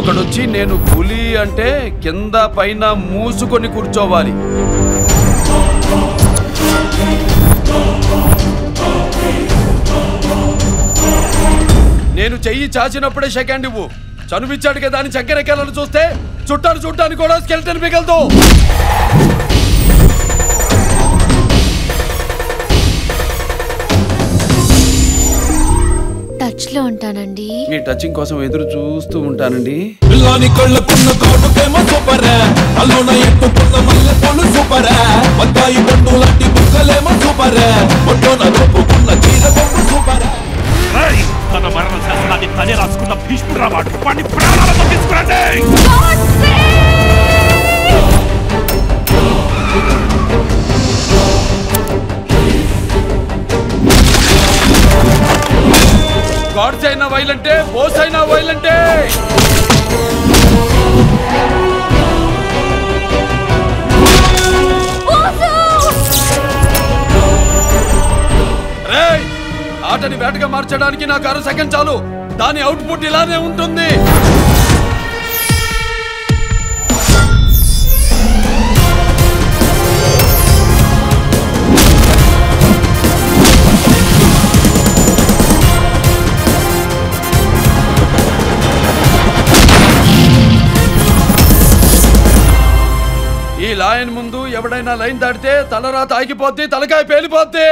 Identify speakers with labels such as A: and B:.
A: ఒకడొచ్చి నేను పులి అంటే కింద పైన మూసుకొని కూర్చోవాలి. నేను చెయ్యి చాచినప్పుడే సెకండ్ ఇవ్వు. చనువిచ్చాడు కదా అని చక్కెరెక్కాలను చూస్తే చుట్టాను చూడటానికి కూడా స్కెల్టన్ మిగలదు.
B: టచ్ లో ఉంటానండి.
A: మీ టచింగ్ కోసం ఎదురు చూస్తూ ఉంటానండి.
C: పిల్లాని కళ్ళకున్న కాటుకేమో సూపర్, అల్లున ఎత్తుకున్న మల్లె పూలు సూపర్, మద్దాయి పండు లాంటి బుక్కలేమో సూపర్, ఒడ్డున దొప్పుకున్న చీర బొమ్మ సూపర్.
D: తన మరణ శాసనాన్ని తనే రాసుకున్న భీష్ముడు వాడు వాడిని ప్రాణాలతో తీసుకురండి. గాడ్స్ అయినా వైలెంటే, బోస్ అయినా వైలెంటే. ఆటని వేటగా మార్చడానికి నాకు 6 సెకండ్ చాలు. దాని అవుట్పుట్ ఇలానే ఉంటుంది. ఈ లైన్ ముందు ఎవడైనా లైన్ దాటితే తలరాత ఆగిపోద్ది, తలకాయ పేలిపోద్ది.